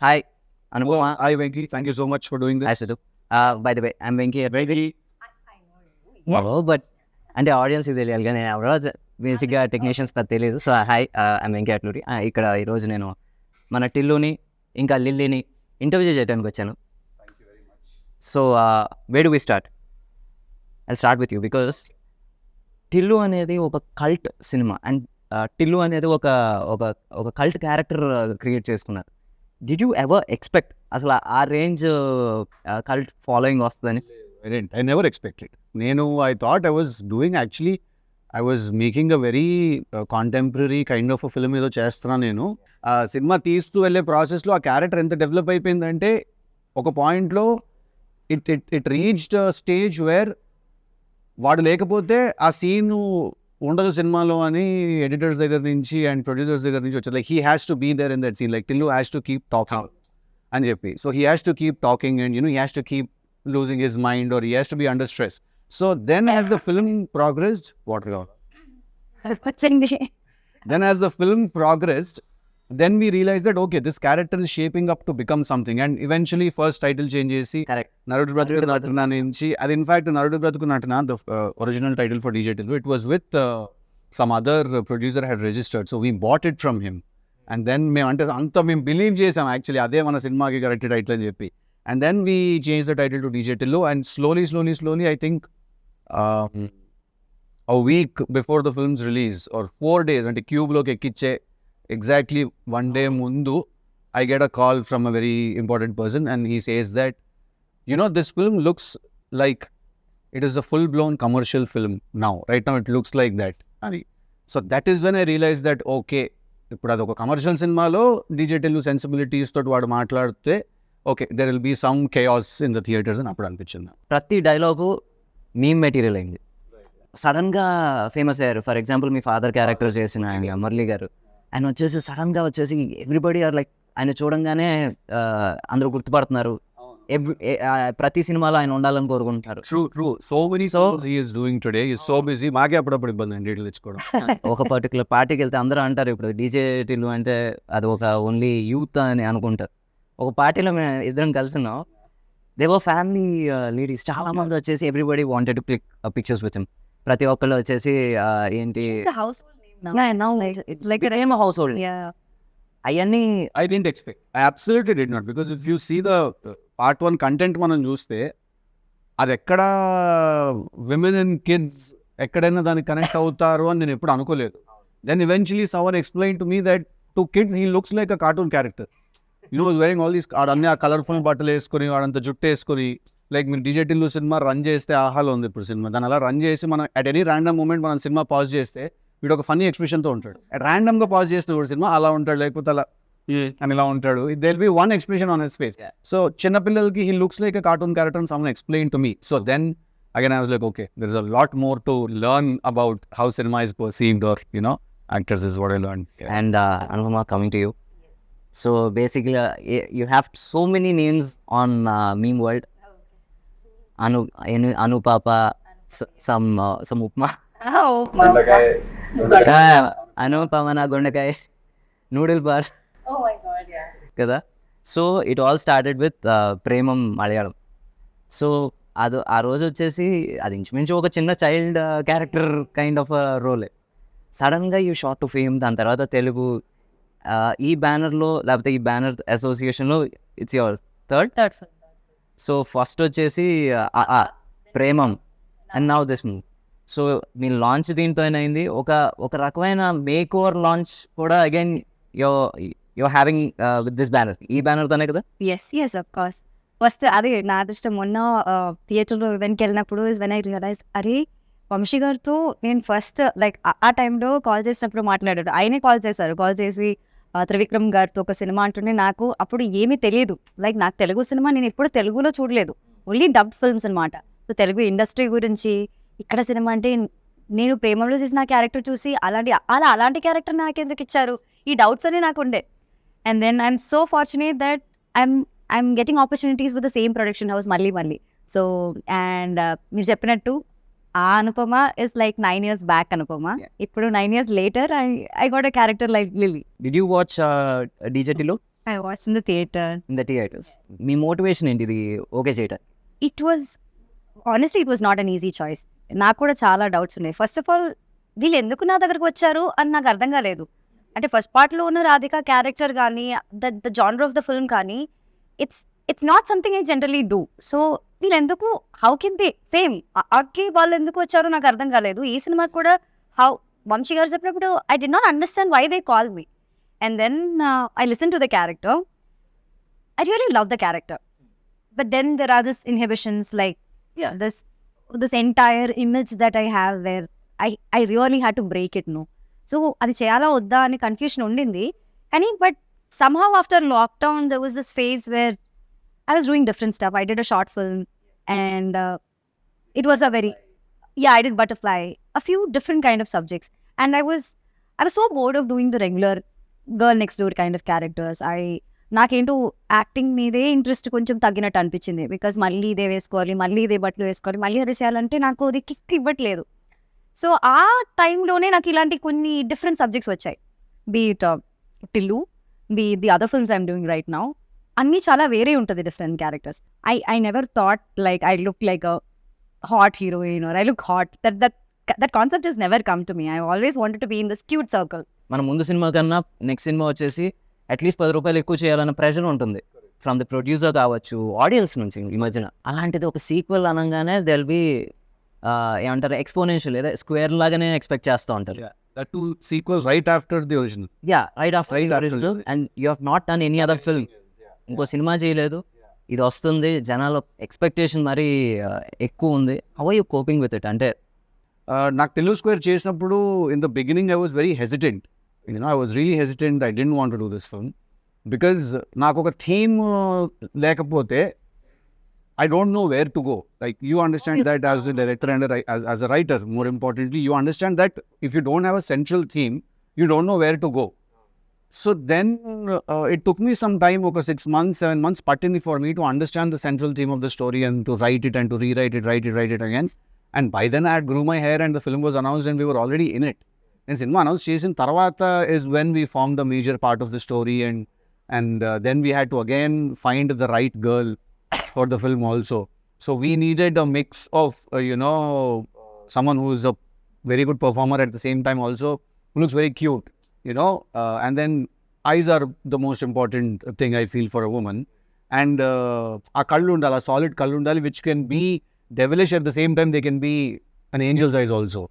Hi, Anupama. Hi, Venky. Thank you so much for doing Hi, this. Siddu. By the way, I'm Venky Atluri. But అంటే audience ఇది తెలియాలి కానీ నేను ఎవరో బేసిక్గా టెక్నీషియన్స్ పెద్ద తెలియదు. So hi, I'm Venky Atluri. ఇక్కడ ఈరోజు నేను మన టిల్లుని ఇంకా లిల్లీని ఇంటర్వ్యూ చేయడానికి వచ్చాను. So where do we start? I start with you because Tillu అనేది ఒక కల్ట్ సినిమా అండ్ టిల్లు అనేది ఒక ఒక ఒక కల్ట్ క్యారెక్టర్ క్రియేట్ చేసుకున్నారు. డిడ్ యూ ఎవర్ ఎక్స్పెక్ట్ అసలు ఆ రేంజ్ కల్ట్ ఫాలోయింగ్ వస్తుందని? I never expected. I thought I was doing actually, I was making a very contemporary kind of a film ఏదో చేస్తున్నా నేను. ఆ సినిమా తీస్తూ వెళ్ళే ప్రాసెస్లో ఆ క్యారెక్టర్ ఎంత డెవలప్ అయిపోయిందంటే ఒక పాయింట్లో ఇట్ రీచ్డ్ స్టేజ్ వేర్ వాడు లేకపోతే ఆ సీన్ ఉండదు సినిమాలో అని ఎడిటర్స్ దగ్గర నుంచి అండ్ ప్రొడ్యూసర్స్ దగ్గర నుంచి వచ్చారు. Like he has to be there in that scene, like Tillu has to keep talking అని చెప్పి. So he has to keep talking and he has to keep losing his mind or he has to be under stress. So then as the film progressed, then as the film progressed, then we realized that okay, this character is shaping up to become something, and eventually first title change chesi Correct. Narudu Bratuku Natana nunchi adi, in fact Narudu Bratuku Natana, the original title for DJ Tillu, it was with some other producer had registered, so we bought it from him, and then మేము అంటే అంత మేము believe చేసాం actually అదే మన సినిమాకి correct title అని చెప్పి. And then we changed the title to DJ Tillu, and slowly, I think a week before the film's release, or 4 days, and Cube loke ekkiche exactly 1 day mundu, I get a call from a very important person, and he says that, this film looks like it is a full-blown commercial film now. Right now, it looks like that. So that is when I realized that, okay, ఇప్పుడు అదొక commercial సినిమాలో DJ Tillu sensibilities తోటి వాడు మాట్లాడితే okay there will be some chaos in the theatres అని అప్పుడు అనిపించింది. ప్రతి డైలాగు మీమ్ మెటీరియల్ అయింది, సడన్గా ఫేమస్ అయ్యారు. For example me father character చేసిన ఆయన మురళి గారు, ఆయన వచ్చేసి సడన్గా వచ్చేసి ఎవ్రీబడి ఆర్ లైక్ ఆయన చూడంగానే అందరూ గుర్తుపడుతున్నారు. ప్రతి సినిమాలో ఆయన ఉండాలని కోరుకుంటారు. True so many songs he is doing today, he is so busy. మాకే అప్పుడప్పుడు ఇబ్బంది అండి డీటెయిల్ ఇచ్చుకోవడం. ఒక పర్టికులర్ పార్టీకి వెళ్తే అందరూ అంటారు ఇప్పుడు డీజే టిల్లు అంటే అది ఒక ఓన్లీ యూత్ అని అనుకుంటారు. ఒక పార్టీలో మేము ఇద్దరం కలిసి ఉన్నాం, దేవర్ ఫ్యామిలీ లేడీస్ చాలా మంది వచ్చేసి everybody wanted to click pictures with him. ప్రతి ఒక్కళ్ళు వచ్చేసి ఏంటి హౌస్ హోల్డ్ అవన్నీ I didn't expect. I absolutely did not, because if you see the part 1 content మనం చూస్తే అది ఎక్కడ విమెన్ అండ్ కిడ్స్ ఎక్కడైనా దానికి కనెక్ట్ అవుతారు అని నేను ఎప్పుడు అనుకోలేదు. Then eventually someone explained to me that to kids he looks like a cartoon character. వెరింగ్ all these అన్ని ఆ కలర్ఫుల్ బట్టలు వేసుకొని వాడంతా జుట్టు వేసుకొని, లైక్ మీరు DJ Tillu సినిమా రన్ చేస్తే ఆహాలో ఉంది ఇప్పుడు సినిమా, దాన్ని అలా రన్ చేసి మనం అట్ ఎనీ ర్యాండమ్ మూమెంట్ మనం సినిమా పాజ్ చేస్తే వీడు ఒక ఫన్నీ ఎక్స్ప్రెషన్తో ఉంటాడు. అట్ ర్యాండమ్గా పాజ్ చేస్తే కూడా సినిమా అలా ఉంటాడు, లేకపోతే అలా అని ఇలా ఉంటాడు. They will be one expression on his face. So చిన్నపిల్లలకి he looks like a cartoon character and someone explain to me. So then again I was like okay, there is a lot more to learn about how cinema is perceived or actors is what I learned. And Anupama, coming to you. So basically, you have so many names on meme world. Anupapa, some upma. Upma. Anupama na gondakai, noodle bar. Oh my God, yeah. Kada. So it all started with Premam Malayalam. So అది ఆ రోజు వచ్చేసి అది ఇంచుమించు ఒక చిన్న child character kind of role. సడన్గా you shot to fame, దాని తర్వాత తెలుగు ఈ బ్యానర్లో లేకపోతే ఈ బ్యానర్ అసోసియేషన్లో it's your third film. So first వచ్చేసి Premam and now this movie. So మీ లాంచ్ దీంతో అయింది, ఒక రకమైన మేక్ ఓవర్ లాంచ్ కూడా again you're having with this banner. ఈ బ్యానర్తోనే కదా? Yes, of course. ఫస్ట్ అదే నా అదృష్టం. మొన్న థియేటర్లో ఈవెంట్కి వెళ్ళినప్పుడు ఇస్ వెన్ ఐ రియలైజ్, అరే వంశీ గారితో నేను ఫస్ట్ లైక్ ఆ టైంలో కాల్ చేసినప్పుడు మాట్లాడాడు. ఆయనే కాల్ చేసి త్రివిక్రమ్ గారితో ఒక సినిమా అంటుండే. నాకు అప్పుడు ఏమీ తెలియదు, లైక్ నాకు తెలుగు సినిమా నేను ఎప్పుడు తెలుగులో చూడలేదు, ఓన్లీ డబ్డ్ ఫిల్మ్స్ అనమాట. సో తెలుగు ఇండస్ట్రీ గురించి ఇక్కడ సినిమా అంటే నేను ప్రేమలో చేసిన క్యారెక్టర్ చూసి అలాంటి క్యారెక్టర్ నాకు ఎందుకు ఇచ్చారు, ఈ డౌట్స్ అన్నీ నాకు ఉండే. And then I'm so fortunate that I'm getting opportunities with the same production house మళ్ళీ. సో అండ్ మీరు చెప్పినట్టు Anupama is like 9 years back Anupama. Ippudu 9 years later, I got a character like Lily. Did you watch DJ Tillu? I watched in the theater. In the theatres. Me motivation ఏంటి ఇది okay చేయటం? It was, honestly, it was not an easy choice. నాకు కూడా చాలా doubts ఉన్నాయి. First of all వీళ్ళు ఎందుకు నా దగ్గరకు వచ్చారు అని నాకు అర్థం కాలేదు. అంటే ఫస్ట్ పార్ట్లో ఉన్న రాధిక క్యారెక్టర్ కానీ the genre of the film కానీ it's not something I generally do. So వీళ్ళు ఎందుకు, హౌ కెన్ దే సేమ్ అక్కి వాళ్ళు ఎందుకు వచ్చారో నాకు అర్థం కాలేదు. ఈ సినిమాకి కూడా వంశీ గారు చెప్పినప్పుడు I didn't understand why they call me. And then I listen to the character. I really love the character. But then there are these inhibitions, like this entire image that I have where I really had to break it, no. So అది చేయాలా వద్దా అని confusion ఉండింది. కానీ but somehow after lockdown there was this phase where I was doing different stuff. I did a short film and it was a very, I did Butterfly, a few different kind of subjects. And I was so bored of doing the regular girl next door kind of characters. నాకేంటో acting మీదే interest కొంచెం తగ్గినట్టు అనిపించింది. Because మళ్ళీ ఇదే వేసుకోవాలి, మళ్ళీ ఇదే బట్టలు వేసుకోవాలి, మళ్ళీ అదే చేయాలంటే నాకు అది కిక్ ఇవ్వట్లేదు. సో ఆ టైంలోనే నాకు ఇలాంటి కొన్ని డిఫరెంట్ సబ్జెక్ట్స్ వచ్చాయి. Be it Tillu, be the other films I'm doing right now. అన్నీ చాలా వేరే ఉంటుంది, different characters. I never thought like I look like a hot heroine or I look hot. That concept is never come to me. I always wanted to be in this cute circle. మన ముందు cinema కన్నా next cinema వచ్చేసి at least 10 రూపాయలు ఎక్కువ చేయాలన్న pressure ఉంటుంది from the producer కావచ్చు, audience నుంచి ఈ మధ్యన. అలాంటిది ఒక సీక్వెల్ అనగానే దెల్ బి ఏమంటారు ఎక్స్పోనెన్షియల్, లేదా స్క్వేర్ లాగానే ఎక్స్పెక్ట్ చేస్తూ ఉంటారు. That too sequel right after the original. Right after the original. And you have not done any other film. ఇంకో సినిమా చేయలేదు, ఇది వస్తుంది, జనాల ఎక్స్పెక్టేషన్ మరీ ఎక్కువ ఉంది. How are you coping with it? అంటే నాకు తెలుగు స్క్వేర్ చేసినప్పుడు in the beginning I was very hesitant. I was really hesitant. I didn't want to do this film because నాకు ఒక థీమ్ లేకపోతే I don't know where to go. Like, you understand that as a director and as a writer, more importantly, you understand that if you don't have a central theme, you don't know where to go. So then it took me some time, okay, 6 months, 7 months, patini for me to understand the central theme of the story and to write it and to rewrite it, write it again. And by then I had grew my hair and the film was announced and we were already in it. And cinema announced చేసిన తర్వాత is when we formed the major part of the story, and then we had to again find the right girl for the film also. So we needed a mix of someone who is a very good performer at the same time also who looks very cute, and then eyes are the most important thing I feel for a woman. And a kallu undala, solid kallu undali, which can be devilish at the same time they can be an angel's eyes also,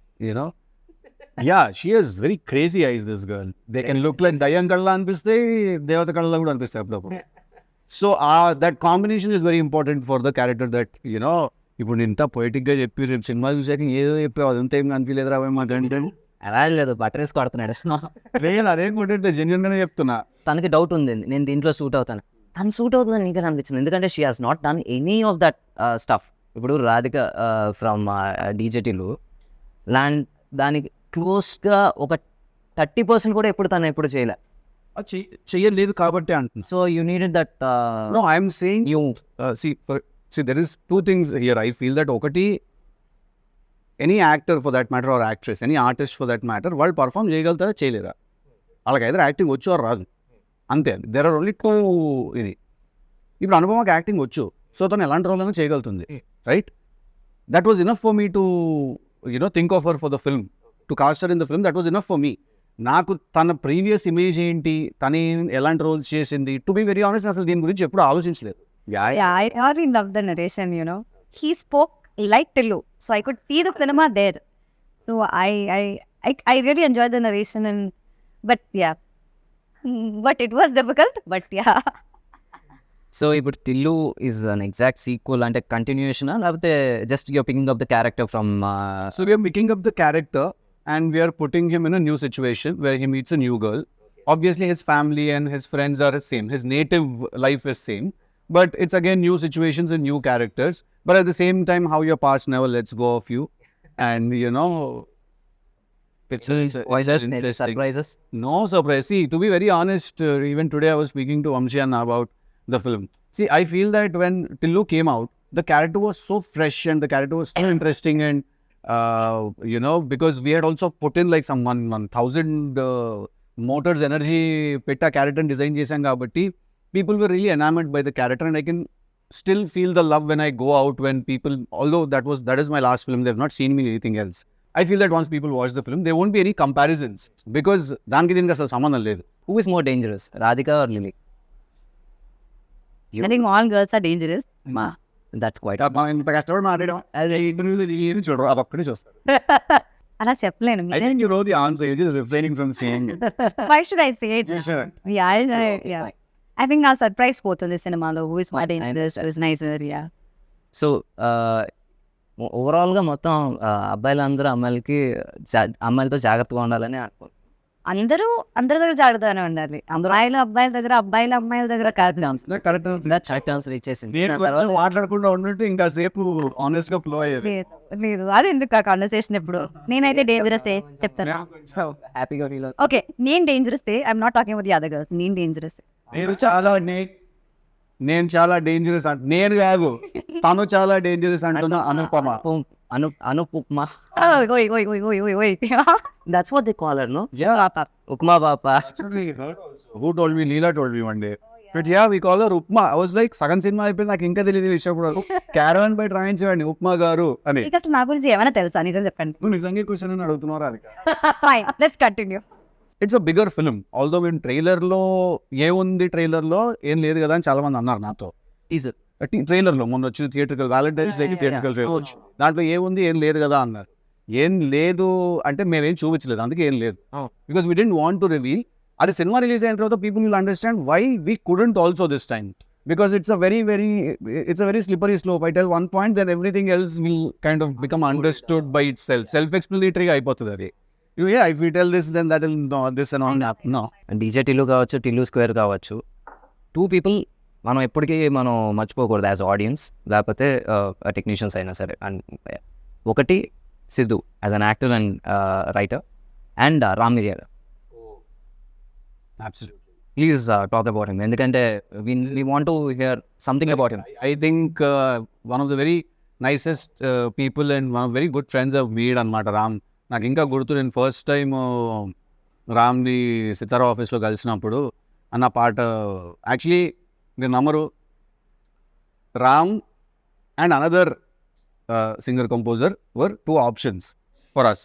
Yeah, she has very crazy eyes, this girl. They can look like Dayan Kalla anpiste, Devata Kalla kuda anpiste appudu. So that combination is very important for the character that, ఇప్పుడు ఇంత పొయిటిక్గా చెప్పి రేపు cinema చూసాక ఏదో చెప్పి అదంతా ఏం కనిపించలేదు రావే మా గంట. అలా లేదు, బటర్ వేసి కొడుతున్నాడు. లేదు, అదేం కొట్టే జెన్యున్గానే చెప్తున్నా. తనకి డౌట్ ఉంది, నేను దీంట్లో సూట్ అవుతాను. తను సూట్ అవుతుందని నీకే అనిపించింది, ఎందుకంటే she has not done any of that stuff. ఇప్పుడు రాధిక ఫ్రమ్ డీజేటీలు దానికి క్లోజ్గా ఒక 30% కూడా ఎప్పుడు చేయలే. చెయ్యలేదు కాబట్టి అంటున్నా. So you needed that. No, I'm saying you see there is two things here. I feel that ఒకటి, any actor for that matter or actress, any artist for that matter, వాళ్ళు పర్ఫామ్ చేయగలుగుతారా చేయలేరా? వాళ్ళకి either యాక్టింగ్ వచ్చు or రాదు, అంతే. There are only two. ఇది ఇప్పుడు అనుపమకి యాక్టింగ్ వచ్చు, సో తను ఎలాంటి రోల్ అయినా చేయగలుగుతుంది, right? That was enough for me to think of her for the film, to cast her in the film. That was enough for me. నాకు తన previous image ఏంటి, తను ఎలాంటి రోల్స్ చేసింది, టు బి వెరీ ఆనెస్ట్ అసలు దీని గురించి ఎప్పుడు ఆలోచించలేదు. Yeah, I really love the narration, He spoke like Tillu, so I could see the cinema there. So I really enjoyed the narration, but it was difficult, but yeah. So ఇప్పుడు Tillu is an exact sequel, అంటే continuation, లేకపోతే just you're picking up the character from? So we are picking up the character and we are putting him in a new situation where he meets a new girl. Obviously his family and his friends are the same, his native life is same, but it's again new situations and new characters. But at the same time, how your past never lets go of you, and it's interesting. Surprises? No surprise. See, to be very honest, even today I was speaking to Vamshi about the film. See, I feel that when Tillu came out, the character was so fresh and the character was so interesting, and because we had also put in like some 1,000 motors energy petta character design chesam kabatti people were really enamored by the character, and I can still feel the love when I go out, when people, although that is my last film, they've not seen me in anything else. I feel that once people watch the film, there won't be any comparisons because దానికి దీనికి అసలు సంబంధం లేదు. Who is more dangerous, Radhika or Lily? I think all girls are dangerous. That's quite. మనం ఇంత కష్టపడి మాట్లాడడం అదే ఇంటర్వ్యూలో ఏమి చూడరు, అదొక్కడే చూస్తారు. అలా చెప్పలేను. I think you know the answer, you're just refraining from saying it. Why should I say it? You should. Yeah. I think ఆ సర్ప్రైజ్ పోతుంది సినిమాలో. Who is more dangerous, who is nicer, yeah. So ఓవరాల్గా మొత్తం అబ్బాయిలందరూ అమ్మాయిలతో జాగ్రత్తగా ఉండాలని అనుకుంటున్నాను. అందరూ అందరి దగ్గర జాగ్రత్తగానే ఉండాలి. అమ్మాయిలు అబ్బాయిల దగ్గర, అబ్బాయిలు అమ్మాయిల దగ్గర కాదు. కరెక్ట్ ఆన్సర్ ఇచ్చేసింది. మాట్లాడకుండా ఉన్నట్టు ఇంకా సేపు ఆనెస్ట్ గా ఫ్లో అయ్యేది. లేదు అది ఎందుకు ఆ కాన్వర్సేషన్ ఇప్పుడు. నేనైతే డేంజరస్ చెప్తాను. హ్యాపీగా ఫీల్ అవుతుంది. ఓకే, నేను dangerous I'm not talking with the other girls. నేను డేంజరస్. నేను చాలా డేంజరస్ నేను కాదు, తను చాలా డేంజరస్ అంటున్నా. అనుపమ అనుపమ. ఓయ్. That's what they call her, no? Papa. Upma Papa. Who told me? Leela told me one day. But yeah, we call her Upma. I was like, సగం సినిమా అయిపోయింది, నాకు ఇంకా తెలియదు విషయం కూడా. క్యారవన్ బై ట్రైన్స్ ఇవ్వండి ఉప్మా గారు అని. మీకు అసలు నా గురించి ఏమైనా తెలుసా? నిజం చెప్పండి. నువ్వు నిజంగా క్వశ్చన్ అని అడుగుతున్నారా? అది fine, let's continue. It's a bigger film. Although మేము ట్రైలర్లో ఏముంది, ట్రైలర్లో ఏం లేదు కదా అని చాలా మంది అన్నారు నాతో. ట్రైలర్లో మొన్న వచ్చిన థియేట్రికల్ వ్యాలంటైన్స్ డేకి థియేట్రికల్ ట్రైలర్, దాంట్లో ఏముంది, ఏం లేదు కదా అన్నారు. ఏం లేదు అంటే మేమేం చూపించలేదు, అందుకే ఏం లేదు. Because we didn't want to reveal. అది సినిమా రిలీజ్ అయిన తర్వాత people will understand why we couldn't also this time. Because it's a very slippery slope. I tell one point, then everything else will kind of become understood by itself. Self-explanatory అయిపోతుంది అది. Yeah, if we tell this, then that will no, this and all happen. No. DJ Tillu కావచ్చు, Tillu square కావచ్చు, 2 people మనం ఎప్పటికీ మనం మర్చిపోకూడదు as audience, లేకపోతే technicians అయినా సరే. అండ్ ఒకటి Siddhu as an actor and writer, and Ram మిరియాల. Absolutely. Please talk about him. ఎందుకంటే we want to hear something about him. I think one of the very nicest people and one of very good friends I've made అన్నమాట రామ్. నాకు ఇంకా గుర్తు, నేను first time రామ్ని సితారా ఆఫీస్లో కలిసినప్పుడు అన్న పాట, యాక్చువల్లీ మీరు నమ్మరు, Ram and another singer composer were 2 options for us.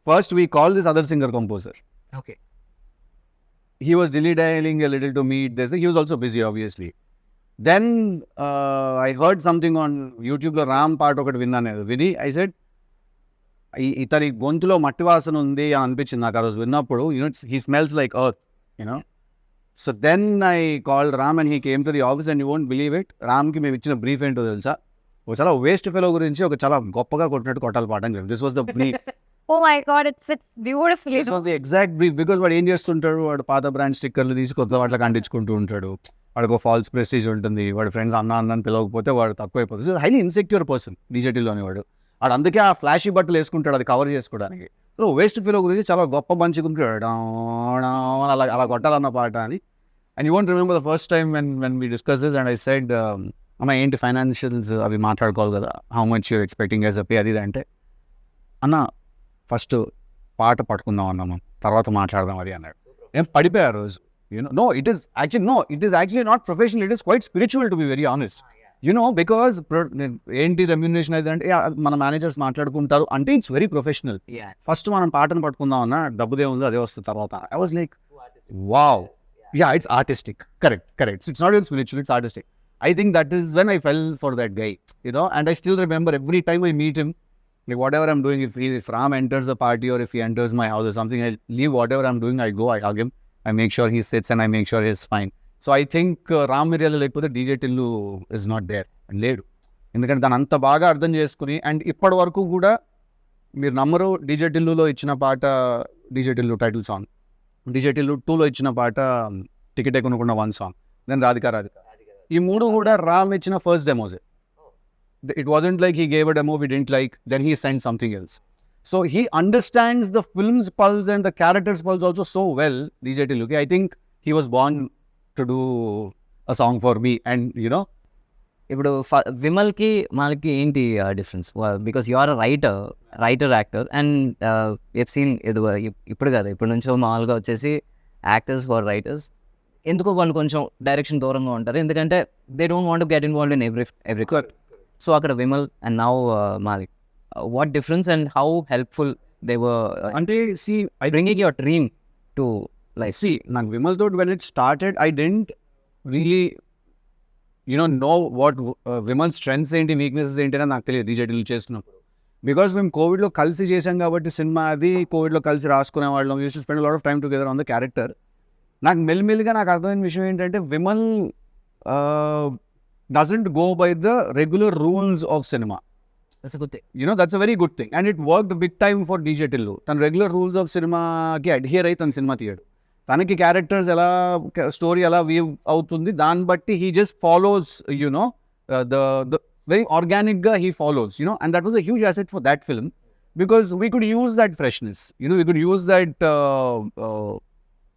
First we called this other singer composer. Okay. He was dilly-dallying a little to meet this. He was also busy, obviously. Then I heard something on YouTube లో రామ్ పాట ఒకటి విన్నాను. విని I said, ఇతని గొంతులో మట్టి వాసన ఉంది అని అనిపించింది నాకు ఆ రోజు విన్నప్పుడు. He smells like earth, So then I called Ram and he came to the office, and you won't believe it, రామ్కి మేము ఇచ్చిన బ్రీఫ్ ఏంటో తెలుసా? ఒక చాలా వేస్ట్ ఫెలో గురించి ఒక చాలా గొప్పగా కొట్టినట్టు కొట్టాలి పాట అని. This was the brief. Oh my God, it fits beautifully. This was the exact brief, because వాడు ఏం చేస్తుంటాడు, వాడు పాత బ్రాండ్ స్టిక్కర్లు తీసి కొత్త వాటికి అంటించుకుంటూ ఉంటాడు. వాడికి ఒక ఫాల్స్ ప్రెస్టీజ్ ఉంటుంది, వాడి ఫ్రెండ్స్ అన్న అని పిలవకపోతే వాడు తక్కువ అయిపోతుంది. హైలీ ఇన్సెక్యూర్ పర్సన్ డీజేటీలోని వాడు అందుకే ఆ ఫ్లాషీ బట్టలు వేసుకుంటాడు అది కవర్ చేసుకోవడానికి. సో వేస్ట్ ఫీల్ గురించి చాలా గొప్ప మంచిగుంటాడు, అలా కొట్టాలన్న పాట అని. And you won't remember the first time when we discussed this, and I said, అన్న ఏంటి ఫైనాన్షియల్స్ అవి మాట్లాడుకోవాలి కదా, how much you're expecting as a pay, అది అంటే అన్న ఫస్ట్ పాట పట్టుకుందాం అన్నాము, తర్వాత మాట్లాడదాం అది అన్నాడు. ఏం పడిపోయా రోజు. No, it is actually not professional, it is quite spiritual, to be very honest. Because ఏంటి రెమ్యూనరేషన్ అయితే అంటే మన మేనేజర్స్ మాట్లాడుకుంటారు అంటే ఇట్స్ వెరీ ప్రొఫెషనల్. ఫస్ట్ మనం పాటను పట్టుకుందాం అన్న, డబ్బుదే ఉందో అదే వస్తుంది తర్వాత. I was like, wow, yeah, it's artistic. Correct. It's not even spiritual, it's artistic. I think that is when I fell for that guy, and I still remember every time I meet him, like whatever I'm doing, if Ram enters a party or if he enters my house or something, I leave whatever I'm doing, I go, I hug him, I make sure he sits and I make sure he's fine. So I think Ram Miriyala లేకపోతే DJ Tillu is not there, లేడు. ఎందుకంటే దాన్ని అంత బాగా అర్థం చేసుకుని, and ఇప్పటి వరకు కూడా మీరు నమ్మరు, డీజే టిల్లులో ఇచ్చిన పాట DJ Tillu title song, DJ Tillu 2లో ఇచ్చిన పాట టికెట్ కొనుక్కున్న 1 song, దెన్ రాధిక. ఈ 3 కూడా రామ్ ఇచ్చిన first demos. It wasn't like he gave a demo we didn't like, then he sent something else. So he understands the film's pulse and the character's pulse also so well, DJ Tillu. I think he was born to do a song for me. And ఇప్పుడు విమల్కి మనకి ఏంటి difference? Because you are writer actor, and ఎఫ్ సీన్ ఇప్పుడు కదా, ఇప్పటి నుంచో మామూలుగా వచ్చేసి యాక్టర్స్ ఫర్ రైటర్స్, ఎందుకో వాళ్ళు కొంచెం డైరెక్షన్ దూరంగా ఉంటారు, ఎందుకంటే they don't want to get involved in every so అక్కడ Vimal and now Malik, what difference and how helpful they were అంటే see I bringing your dream to life? See నాకు విమల్ తోటి when it started I didn't really know what Vimal strengths ఏంటి, weaknesses ఏంటి అని నాకు తెలియదు డీజేటీలు చేస్తున్నప్పుడు. బికాస్ మేము కోవిడ్లో కలిసి చేసాం కాబట్టి సినిమా అది, కోవిడ్లో కలిసి రాసుకునే వాళ్ళం, used to spend lot of time together on the character. నాకు మెల్లిమెల్లిగా నాకు అర్థమైన విషయం ఏంటంటే Vimal doesn't go by the regular rules of cinema. That's a very good thing and it work big time for DJ Tillu. తన రెగ్యులర్ రూల్స్ ఆఫ్ సినిమాకి adhere అయి తన సినిమా తీయడు. తనకి క్యారెక్టర్స్ ఎలా, స్టోరీ ఎలా వీవ్ అవుతుంది దాన్ని బట్టి he just follows the very organic guy he follows, and that was a huge asset for that film because we could use that freshness, we could use that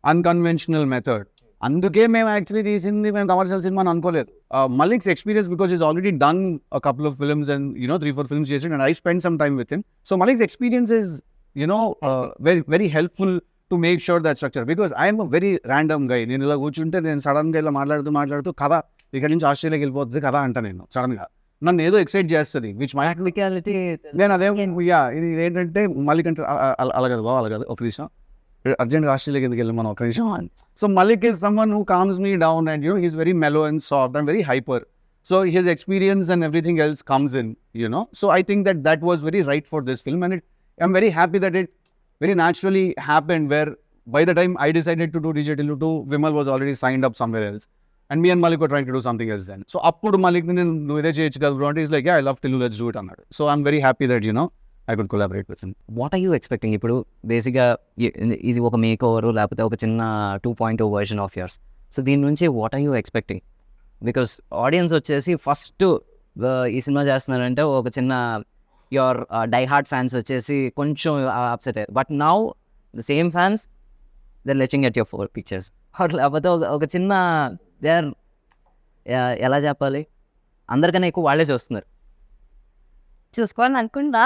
unconventional method. అందుకే మేము actually తీసింది మేము commercial cinema అని అనుకోలేదు. Malik's experience because is already done a couple of films and 3-4 films చేసి and I spend some time with him. So Malik's experience is very very helpful to make sure that structure because I'm a very random guy. నేను ఇలా కూర్చుంటే నేను సడన్గా ఇలా మాట్లాడుతూ కథ ఇక్కడ నుంచి ఆస్ట్రేలియాకి వెళ్ళిపోతుంది కథ అంట నేను సడన్గా, నన్ను ఏదో ఎక్సైట్ చేస్తుంది విచ్ మై నేను అదే ఇది ఏంటంటే మలిక్ అంటే అలాగదు బావ అలాగదు ఒక విషయం అర్జెంట్గా ఆస్ట్రేలియాకి ఎందుకు వెళ్ళి మనం ఒక విషయం. So Malik is someone who calms me down and he's very mellow and soft and very hyper. So his experience and everything else comes in so I think that was very right for this film and I'm very happy that it very naturally happened where by the time I decided to do DJ Tillu 2, Vimal was already signed up somewhere else. And me and Malik were trying to do something else then. So appudu Malik nu ide cheyochu kada ante he's like yeah I love Tillu, let's do it annadu. So I'm very happy that I could collaborate with him. What are you expecting? ఇప్పుడు బేసిక్గా ఇది ఒక make over లేకపోతే ఒక చిన్న 2.0 version of యర్స్. సో దీని నుంచి what are you expecting? Because audience వచ్చేసి ఫస్ట్ ఈ సినిమా చేస్తున్నారంటే ఒక చిన్న యువర్ డై హార్ట్ ఫ్యాన్స్ వచ్చేసి కొంచెం అప్సెట్ అయ్యారు. But now the same fans they latching at your 4 pictures. లేకపోతే ఒక చిన్న దే ఆర్ ఎలా చెప్పాలి, అందరికన్నా ఎక్కువ వాళ్ళే చూస్తున్నారు. చూసుకోవాలని అనుకుంటా.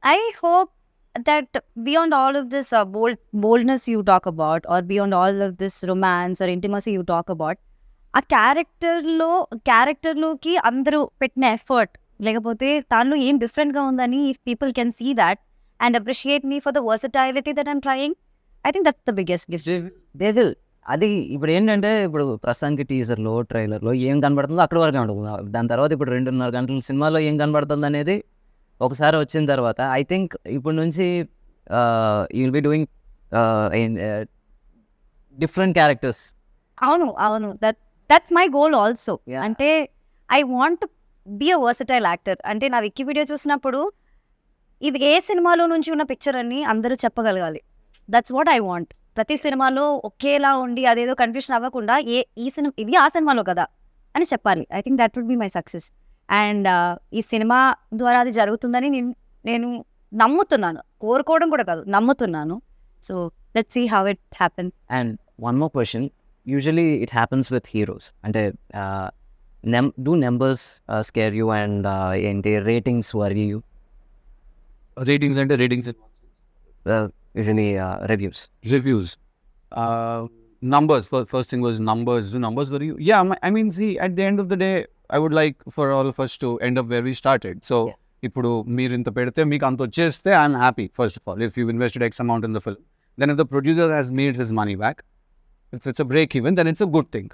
I hope that beyond all of this boldness you talk about or beyond all of this romance or intimacy you talk about, ఆ క్యారెక్టర్లోకి అందరూ పెట్టిన ఎఫర్ట్ లేకపోతే దానిలో ఏం డిఫరెంట్గా ఉందని if people can see that and appreciate me for the versatility that I'm trying, I think that's the biggest gift. They will. అది ఇప్పుడు ఏంటంటే ఇప్పుడు ప్రస్తుతానికి టీజర్లో ట్రైలర్లో ఏం కనబడుతుందో అక్కడ వరకు ఉంటుంది. దాని తర్వాత ఇప్పుడు 2.5 గంటల సినిమాలో ఏం కనబడుతుంది అనేది ఒకసారి వచ్చిన తర్వాత ఐ థింక్ ఇప్పుడు నుంచి you will be doing different characters. అవును దట్స్ మై గోల్ ఆల్సో. అంటే I want be a versatile actor. అంటే నా వికీపీడియా చూసినప్పుడు ఇది ఏ సినిమాలో నుంచి ఉన్న పిక్చర్ అని అందరూ చెప్పగలగాలి. That's what I want. ప్రతి సినిమాలో ఒకేలా ఉండి అదేదో కన్ఫ్యూషన్ అవ్వకుండా ఈ సినిమా ఇది ఆ సినిమాలో కదా అని చెప్పాలి. I think that would be my success. And ఈ సినిమా ద్వారా అది జరుగుతుందని నేను నమ్ముతున్నాను, కోరుకోవడం కూడా కాదు, నమ్ముతున్నాను. So let's see how it happen. And one more question, usually it happens with heroes. అంటే do numbers scare you and ఏంటి రేటింగ్స్ వరీ యూ? రేటింగ్స్ అంటే ratings usually reviews. Numbers, first thing was numbers were you? Yeah, I mean, see, at the end of the day, I would like for all of us to end up where we started. So, ఇప్పుడు మీరు ఇంత పెడితే మీకు అంత వచ్చేస్తే I'm happy. First of all, if you invested X amount in the film, then if the producer has made his money back, if it's a break even, then it's a good thing.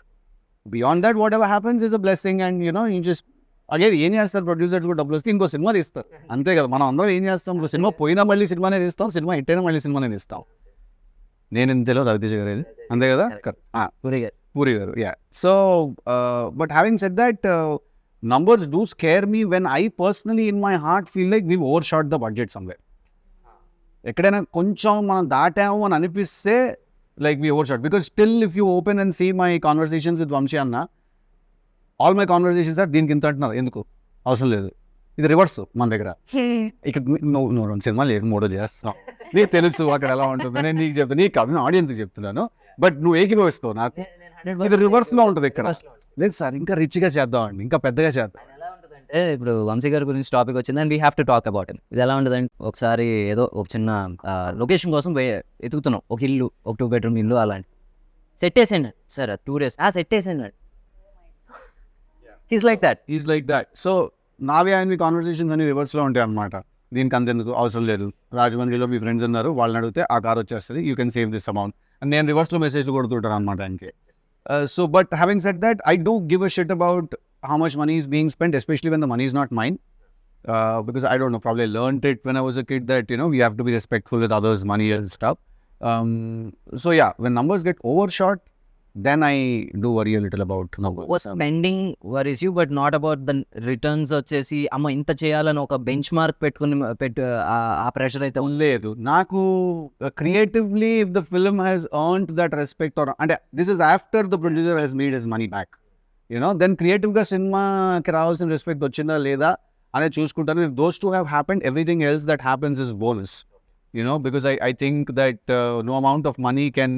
Beyond that, whatever happens is a blessing and you just again ఏం చేస్తారు, producers కూడా డబ్బులు వస్తే ఇంకో cinema తీస్తారు, అంతే కదా. మనం అందరం ఏం చేస్తాం, సినిమా పోయినా మళ్ళీ సినిమానే తీస్తాం, సినిమా హిట్ అయినా మళ్ళీ సినిమానే తీస్తాం. నేను ఇంతలో రవితేజ గారు అంతే కదా, పూరి గారు. Yeah. So but having said that, numbers do scare me when I personally in my heart feel like we've overshot the budget somewhere. ఎక్కడైనా కొంచెం మనం దాటాము అని అనిపిస్తే like we overshot, because still if you open and see my conversations with Vamshi Anna, all my conversations are దీనికి ఇంత అంటున్నారు, ఎందుకు అవసరం లేదు. ఇది రివర్స్ మన దగ్గర. ఇక్కడ నువ్వు సినిమా లేదు మూడో చేస్తున్నావు, నీకు తెలుసు అక్కడ ఎలా ఉంటుంది, నేను నీకు చెప్తాను, నీకు కాదు నేను ఆడియన్స్కి చెప్తున్నాను, బట్ నువ్వు ఏకీభవిస్తావు నాకు. ఇది రివర్స్లో ఉంటుంది ఇక్కడ. లేదు సార్ ఇంకా రిచ్గా చేద్దాం అండి, ఇంకా పెద్దగా చేద్దాం. ఎలా ఉంటుందంటే ఇప్పుడు వంశీ గారి గురించి టాపిక్ వచ్చింది and we have to talk about it. ఇది ఎలా ఉంటుందంటే, ఒకసారి ఏదో ఒక చిన్న లొకేషన్ కోసం ఎతుకుతున్నాం, ఒక ఇల్లు, ఒక 2 bedroom ఇల్లు అలాంటి. సెట్ వేసేయండి సార్ 2 days సెట్ వేసేయండి. He's like that. Is like that. So నావి ఆయన కాన్వర్సేషన్స్ అన్ని రివర్స్లో ఉంటాయి అనమాట. దీనికి అంతెందుకు అవసరం లేదు, రాజమండ్రిలో మీ ఫ్రెండ్స్ ఉన్నారు, వాళ్ళని అడిగితే ఆ కార్ వచ్చేస్తుంది, you can save this amount అని నేను రివర్స్లో మెసేజ్లు కొడుతుంటాను అనమాట ఆయనకి. So but having said that, I do give a shit about how much money is being spent, especially when the money is not mine. Because I don't know, probably I learned it when I was a kid that, you know, we have to be respectful with others' money and stuff. So yeah, when numbers get overshot, then I do worry a little about numbers. Spending worries you, but not about the returns. వచ్చేసి అమ్మ ఇంత చేయాలని ఒక bench mark పెట్టుకుని ఆ pressure అయితే లేదు నాకు. Creatively, if the film has earned that respect, or and this is after the producer has made his money back, you know, then creative-గా సినిమాకి రావాల్సిన రెస్పెక్ట్ వచ్చిందా లేదా అనేది చూసుకుంటాను. If those two have happened, everything else that happens is bonus, you know, because I think that no amount of money can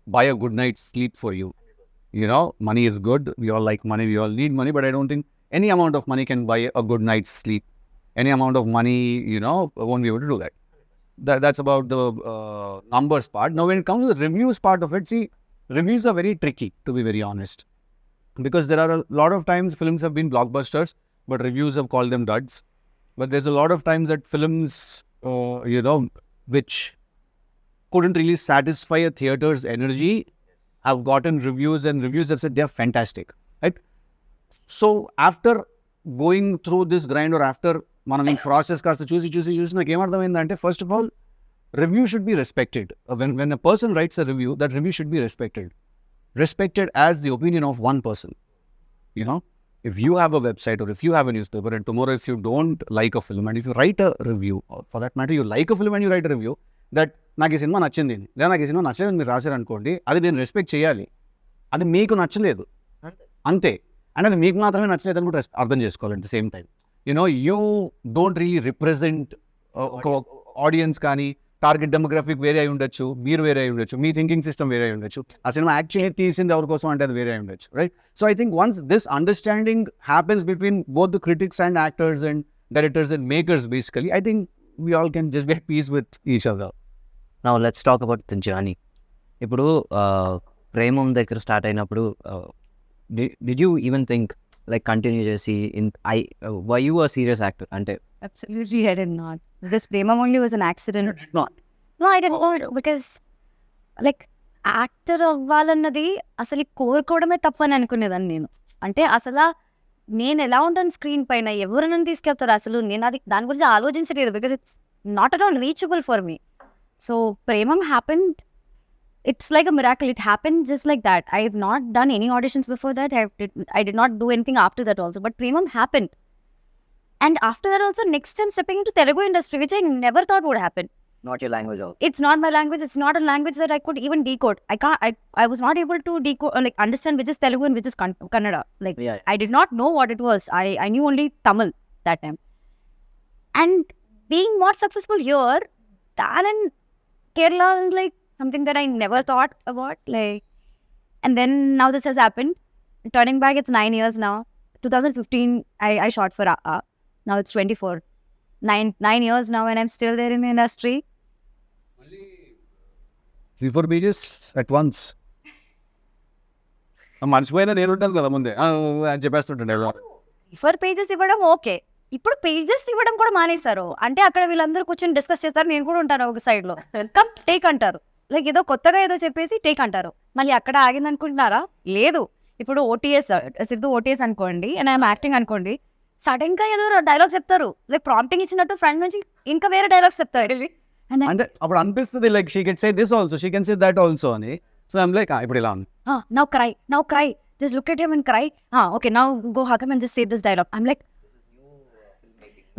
buy a good night's sleep for you. You know, money is good, we all like money, we all need money, but I don't think any amount of money can buy a good night's sleep. Any amount of money, you know, won't be able to do that. That's about the numbers part. Now when it comes to the reviews part of it, see, reviews are very tricky, to be very honest, because there are a lot of times films have been blockbusters but reviews have called them duds. But there's a lot of times that films you know, which couldn't really satisfy a theater's energy have gotten reviews, and reviews have said they're fantastic, right? So after going through this grind, or after మనం ఈ process కాస్త చూసి నాకు ఏమర్థమైందంటే, first of all review should be respected. when a person writes a review, that review should be respected as the opinion of one person. You know, if you have a website or if you have a newspaper, and tomorrow if you don't like a film and if you write a review, or for that matter you like a film and you write a review that నాకు ఈ cinema నచ్చింది లేదా నాకు ఈ cinema నచ్చలేదు మీరు రాశారు అనుకోండి, అది నేను రెస్పెక్ట్ చేయాలి. అది మీకు నచ్చలేదు అంతే, అండ్ అది మీకు మాత్రమే నచ్చలేదు అని కూడా అర్థం చేసుకోవాలి. At the same time, you know, you don't really represent audience కానీ టార్గెట్ డెమోగ్రఫిక్ వేరే అయి ఉండొచ్చు, మీరు వేరే అయి ఉండొచ్చు, మీ థింకింగ్ సిస్టమ్ వేరే అయి ఉండొచ్చు, ఆ సినిమా యాక్చువల్లీ తీసింది ఎవరి కోసం అంటే అది వేరే అయి ఉండొచ్చు, right? So I think once this understanding happens between both the critics and actors and directors and makers, basically I think we all can just get peace with each other. Now let's talk about the journey. ఇప్పుడు ప్రేమం దగ్గర start అయినప్పుడు did you even think like continue చేసి why you a serious actor అంటే? Absolutely, I did not. This Premam only was an accident. You did not? No, I didn't know, because like actor అవ్వాలన్నది అసలు కోరుకోవడమే తప్పని అనుకునేదాన్ని నేను. అంటే అసలు నేను ఎలా ఉంటాను స్క్రీన్ పైన, ఎవరు నన్ను తీసుకెళ్తారు, అసలు నేను అది దాని గురించి ఆలోచించలేదు, because it's not at all reachable for me. So Premam happened, it's like a miracle. It happened just like that. I have not done any auditions before that. I did not do anything after that also, but Premam happened. And after that also, next time stepping into Telugu industry, which I never thought would happen. Not your language also. It's not my language. It's not a language that I could even decode. I was not able to decode, like understand which is Telugu and which is Kannada. Like Yeah. I did not know what it was. I knew only Tamil that time. And being more successful here than in Kerala is like something that I never thought about. Like, and then now this has happened. Turning back, it's 9 years now. 2015, I shot for now it's 24. 9 years now, and I'm still there in the industry. 3-4 pages at once. మర్చిపోయినా నేను ఉంటాను కదా ముందే అని చెప్పేస్తుంటాను. 4 pages ఇవ్వడం okay, ఇప్పుడు pages ఇవ్వడం కూడా మానేశారు. అంటే అక్కడ వీళ్ళందరూ కూర్చొని డిస్కస్ చేస్తారు, నేను కూడా ఉంటాను ఒక సైడ్ లో. కమ్ టేక్ అంటారు, లైక్ ఏదో కొత్తగా ఏదో చెప్పేసి టేక్ అంటారు. మళ్ళీ అక్కడ ఆగింది అనుకుంటున్నారా? లేదు. ఇప్పుడు ఓటీఎస్ సిద్ధు ఓటీఎస్ అనుకోండి, అండ్ ఐఎమ్ యాక్టింగ్ అనుకోండి, సడన్ గా ఏదో డైలాగ్ చెప్తారు, లైక్ ప్రాంప్టింగ్ ఇచ్చినట్టు ఫ్రంట్ నుంచి ఇంకా వేరే డైలాగ్స్ చెప్తారు. అంటే అప్పుడు అనిపిస్తుంది like she can say this also, she can say that also అని. సో ఐమ్ లైక్ ఇప్పుడు ఇలా ఉంది, now cry just look at him and cry, okay now go hug him and just say this dialogue. I'm like,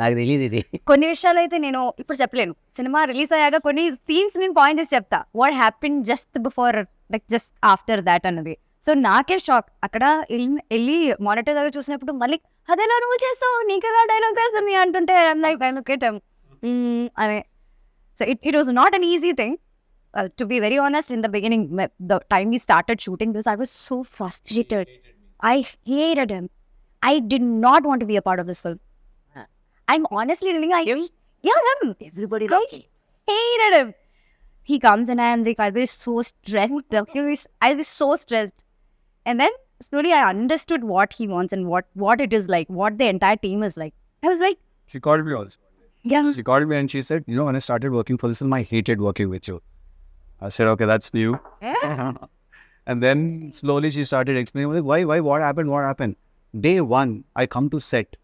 నాకు తెలియదు ఇది. కొన్ని విషయాలు అయితే నేను ఇప్పుడు చెప్పలేను. సినిమా రిలీజ్ అయ్యాక కొన్ని సీన్స్ నేను పాయింట్ చేసి చెప్తా, what happen just before, like just after that అన్నది. సో నాకే షాక్. అక్కడ వెళ్ళి మానిటర్ దగ్గర చూసినప్పుడు మళ్ళీ అదేలా నువ్వు చేస్తావు, నీకెలా డైలాగ్ తెలుస్తుంది అంటుంటే లైక్ అనే. So it was not an easy thing. To be very honest, in the beginning, the time we started shooting this, I was so frustrated. I hated him. I did not want to be a part of this film. I'm honestly telling you, him. Everybody loves him. Hated him. he comes and I am like, I'll be so stressed. I'll be so stressed. And then slowly I understood what he wants and what it is like, what the entire team is like. I was like, She called me also. yeah. She called me and she said, you know, when I started working for this film, I hated working with you. I said, okay, that's new. And then slowly she started explaining, like, why, what happened? Day one, I come to set.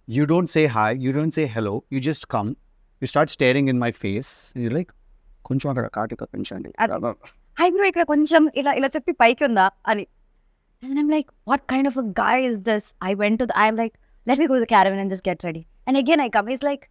You don't say hi, you don't say hello, you just come. You start staring in my face. And you're like, కొంచెం అక్కడ కాటిక పెంచండి. Hi bro, ఇక్కడ కొంచెం ఇలా చెప్పి పైకి ఉందా అని. And I'm like, what kind of a guy is this? I'm like, let me go to the caravan and just get ready. And again I come, he's like,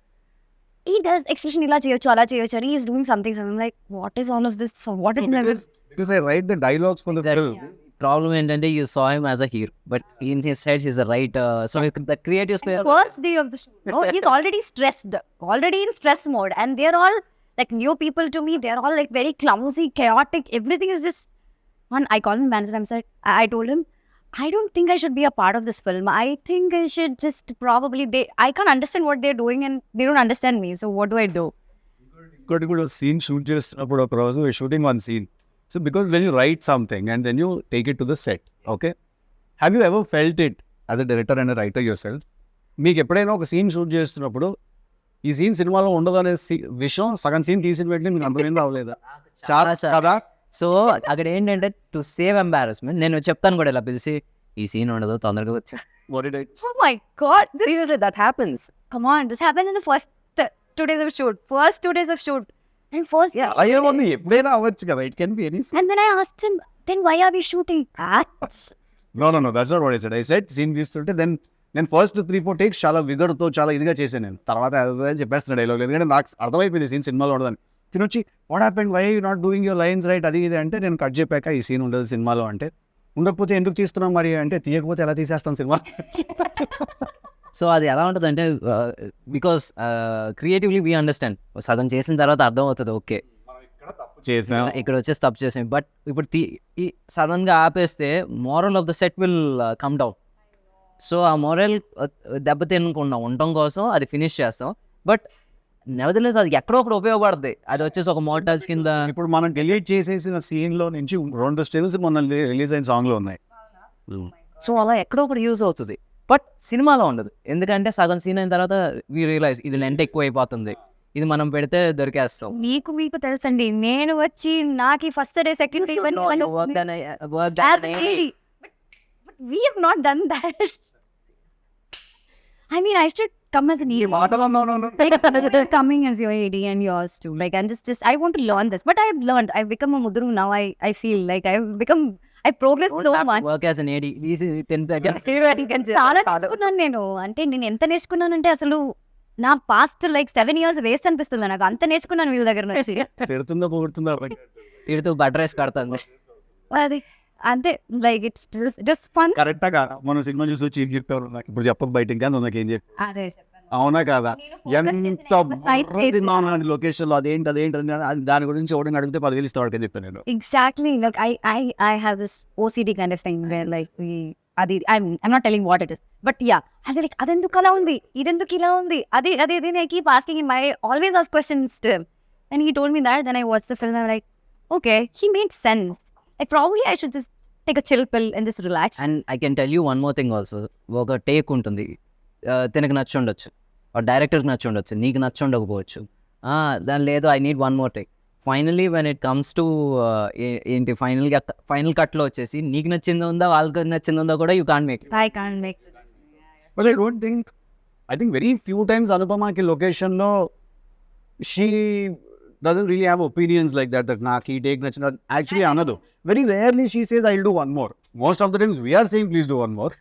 he does expression ఇలా చేయొచ్చు అలా చేయొచ్చు and he's doing something. And I'm like, what is all of this? So what is Because I write the dialogues for the film. Problem ఏంటంటే you saw him as a hero, but in his head he's a writer. So the creative space. First day of the shoot, no, he's already stressed, already in stress mode, and they're all like new people to me. They're all like very clumsy, chaotic. Everything is just one. I called him manager. I told him, I don't think I should be a part of this film. I think I should just probably I can't understand what they're doing and they don't understand me. So what do I do? Good scene shoot చేస్తున్నప్పుడు ఒక రోజు shooting one scene. So because when you write something and then you take it to the set, okay? Have you ever felt it as a director and a writer yourself? మీకు ఎప్పుడైనా ఒక scene shoot చేస్తున్నప్పుడు ఈ scene సినిమాలో ఉండదు అనే విషయం సగం సీన్ తీసిన వెంటనే మీకు అర్థమైంది అవ్వలేదా? చాలా కదా. సో అక్కడ ఏంటంటే టు సేవ్ ఎంబారస్మెంట్ నేను చెప్తాను కూడా ఇలా పిలిచి ఈ సీన్ ఉండదు తొందరగా వచ్చా. Oh my god, Seriously, that happens. come on, this happened in the first 2 days of shoot. First 2 days of shoot. And first, Yeah. అయ్యే ఉంది ఎప్పుడైనా అవ్వచ్చు కదా. It can be any. and then I asked him, then why are we shooting? No, that's not what I said. I said scene తీస్తుంటే నేను first 3-4 takes చాలా విగర్తో చాలా ఇదిగా చేశాను నేను. తర్వాత అని చెప్పేస్తున్నా డైలాగ్. ఎందుకంటే నాకు అర్థమైపోయింది సీన్ సినిమాలో ఉండదని. తినొచ్చి what happened, why not doing your lines right, అది ఇది అంటే నేను కట్ చెప్పాక ఈ సీన్ ఉండదు సినిమాలో అంటే, ఉండకపోతే ఎందుకు తీస్తున్నాం మరి అంటే, తీయకపోతే ఎలా తీసేస్తాను సినిమా. సో అది ఎలా ఉంటుందంటే బికాస్ క్రియేటివ్లీ వీ అండర్స్టాండ్, సగం చేసిన తర్వాత అర్థం అవుతుంది ఓకే చేసిన ఇక్కడ వచ్చేసి తప్పు చేసాం. బట్ ఇప్పుడు సడన్గా ఆపేస్తే moral of the set will come down. So ఆ మోరల్ దెబ్బతినకుండా ఉండటం కోసం అది ఫినిష్ చేస్తాం. బట్ నెవదర్లెస్ అది ఎక్కడో ఒకటి ఉపయోగపడుతుంది. అది వచ్చేసి ఒక మోటార్స్ కింద. ఇప్పుడు మనం డిలీట్ చేసేసిన సీన్లో నుంచి 2 స్టిల్స్ మొన్న రిలీజ్ అయిన సాంగ్లో ఉన్నాయి. సో అలా ఎక్కడో ఒకటి యూజ్ అవుతుంది. బట్ సినిమాలో ఉండదు, ఎందుకంటే సగం సీన్ అయిన తర్వాత వీ రియలైజ్ ఇది లెంత్ ఎక్కువ అయిపోతుంది, ఇది మనం పెడితే దొరికేస్తాం. మీకు తెలుసండి, నేను వచ్చి నాకు first day second day we have not done that. I mean, I should come as an ED. Like, coming as your AD and yours too. Like, I'm just I want to learn this. But I've learned. I've become a mudru now. I feel like I progressed so much. Work as an AD. చాలా నేర్చుకున్నాను నేను. అంటే నేను ఎంత నేర్చుకున్నానంటే అసలు నా past like 7 years waste అనిపిస్తుంది నాకు. అంత నేర్చుకున్నాను వీళ్ళ దగ్గర నుంచి. పెడుతుందా పోగొడుతుందా తిడుతూ బటర్ రేస్ కడుతుంది అది అంతే. Like it's fun. కరెక్టా మనం సినిమా చూసి వచ్చి ఏం చెప్పారు నాకు ఇప్పుడు చెప్పక బయట ఇంకా నాకేం చెప్పి అదే అవునా కాదా, ఎంత లొకేషన్ లో అదేంటి దాని గురించి ఎవడని అడిగితే 10,000 ఇస్తాడు చెప్పాను నేను. Exactly like I have this OCD kind of thing where like I'm not telling what it is, but yeah, అది like అదెందుకు అలా ఉంది, ఇదెందుకు ఇలా ఉంది, అది I keep asking him. I always ask questions to him and he told me that. Then I watched the film and I'm like, okay, he made sense. Like probably I should just take a chill pill and just relax. And I can tell you one more thing also. ఒక take ఉంటుంది, తనకు నచ్చి ఉండొచ్చు, డైరెక్టర్కి నచ్చి ఉండొచ్చు, నీకు నచ్చి ఉండకపోవచ్చు. దాని లేదు I need one more take. Finally when it comes to ఏంటి ఫైనల్ కట్లో వచ్చేసి నీకు నచ్చింది ఉందా వాళ్ళకి నచ్చింది ఉందా కూడా you can't make. I can't make it. But I think very few times అనుపమకి లొకేషన్లో she doesn't really have opinions like that నాకు ఈ టేక్ నచ్చిన యాక్చువల్లీ అనదు. Very rarely she says I'll do one more. Most of the times we are saying please do one more.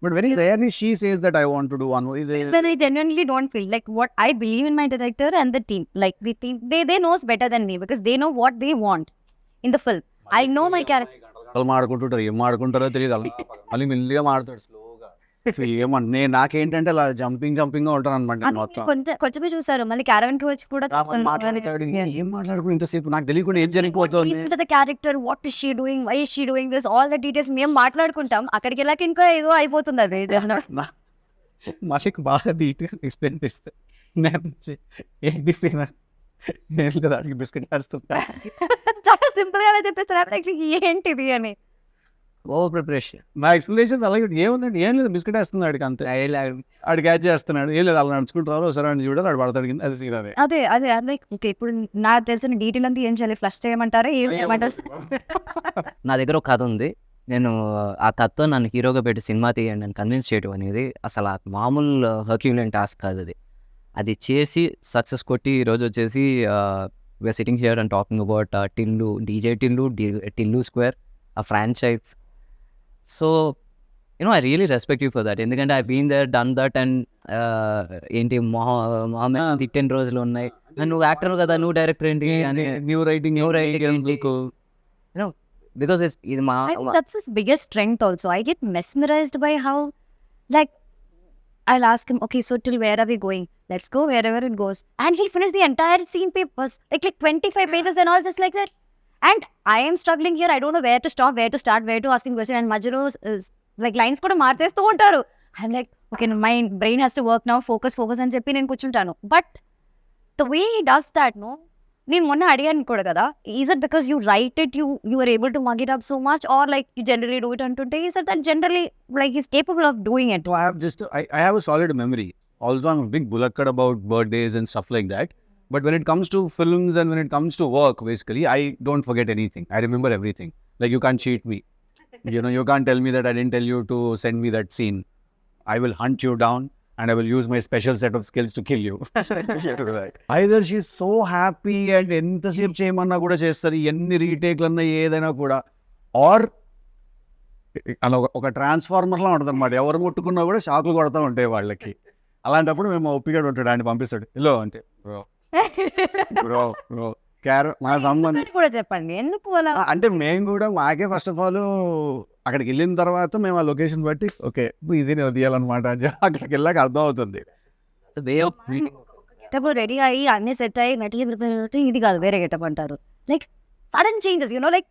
But very rarely she says that I want to do one more. When I genuinely don't feel like what I believe in my director and the team. Like the team, they knows better than me because they know what they want in the film. I know my character. మాడుకుంటుంటారు, ఏం మాడుకుంటారో తెలియదు. మళ్ళీ మెల్లిగా మాడతాడు స్లోగా. ఏమంటే నాకేంటంటే అలా jumping గా ఉంటాను అనమాట. మొత్తం కొంచెమే చూసారు, మళ్ళీ క్యారవన్ కి వచ్చి కూడా ఏం మాట్లాడుకుని ఇంతసేపు నాకు తెలియకుండా ఏం జరిగిపోతుంది. The character, what is she doing, why is she doing this, all the details మేము మాట్లాడుకుంటాం. అక్కడికి వెళ్ళాక ఇంకా ఏదో అయిపోతుంది. అది మాకు బాగా డీటెయిల్ ఎక్స్ప్లెయిన్ చేస్తే నేను ఏంటి ఏం లేదు, అడిగి బిస్కెట్ వేస్తున్నా. చాలా సింపుల్ గా చెప్పేస్తారు like ఏంటిది అని. Over preparation. నా ఎక్స్ప్లెనేషన్ అలాగే ఏముందండి, ఏం లేదు బిస్కెట్ వేస్తున్నాడు ఆడికి అంతే. ఆడు క్యాచ్ చేస్తున్నాడు, ఏం లేదు అలా నడుచుకుంటారు, ఒకసారి అని చూడాలి ఆడు పడతాడు కింద, అది సీన్. అదే లైక్ ఓకే ఇప్పుడు నాకు తెలిసిన డీటెయిల్ అంతా ఏం చేయాలి, ఫ్లష్ చేయమంటారా ఏం చేయమంటారు? నా దగ్గర ఒక కథ ఉంది. నేను ఆ కథతో నన్ను హీరోగా పెట్టి సినిమా తీయండి అని కన్విన్స్ చేయడం అనేది అసలు ఆ మామూలు హర్క్యులియన్ టాస్క్ కాదు అది. అది చేసి సక్సెస్ కొట్టి ఈరోజు వచ్చేసి we're sitting here and talking about Tillu, DJ Tillu, Tillu square, ఆ franchise. So you know I really respect you for that. ఎందుకంటే I been there, done that. And ఏంటి మొహమ్మద్ తిట్టిన రోజులు ఉన్నాయి. నువ్వు యాక్టర్ కదా, నువ్వు డైరెక్టర్ ఏంటి అని, న్యూ రైటింగ్ యూనో బికాస్ ఇది మా I think that's his biggest strength also. I get mesmerized by how, like, I'll ask him, okay, so till where are we going? Let's go wherever it goes. And he'll finish the entire scene papers, like 25 pages and all just like that. And I am struggling here. I don't know where to stop, where to start, where to ask him question. And Majuro is like lines కూడా మార్చేస్తూ ఉంటారు. I'm like, okay, my brain has to work now, focus అని చెప్పి నేను కూర్చుంటాను. But the way he does that, no? నేను మొన్న అడిగాను కూడా కదా, is it because you write it, you are able to mug it up so much, or like you generally do it అంటుంటే is it that generally like is capable of doing it? I have a solid memory. Also, I'm a big bulakkad about birthdays and stuff like that. But when it comes to films and when it comes to work, basically, I don't forget anything. I remember everything. Like, you can't cheat me. You can't tell me that I didn't tell you to send me that scene. I will hunt you down and I will use my special set of skills to kill you. Either she's so happy and ఎంతసేపు చేయమన్నా కూడా చేస్తుంది, ఎన్ని రీటేక్లు అన్నా ఏదైనా కూడా, are అలా ఒక ట్రాన్స్ఫార్మర్లా ఉంటుంది అనమాట. ఎవరు ముట్టుకున్నా కూడా షాకులు కొడతా ఉంటాయి వాళ్ళకి. అలాంటప్పుడు మేము ఒప్పిగా ఉంటాడు, ఆయన పంపిస్తాడు ఇలా అంటే బ్రో మన సంబంధం కూడా చెప్పండి ఎందుకు అలా అంటే మేము కూడా మాకే ఫస్ట్ ఆఫ్ ఆల్ అక్కడికి వెళ్ళిన తర్వాత మేము ఆ లొకేషన్ బట్టి ఓకే ఈజీనే వదియాలన్నమాట అని అక్కడికి వెళ్ళాక అర్థం అవుతుంది. గెటప్ రెడీ అయ్యి అన్ని సెట్ అయ్యి మెటల్ ప్రిపేర్ ఇది కాదు వేరే గెటప్ అంటారు. Like sudden changes like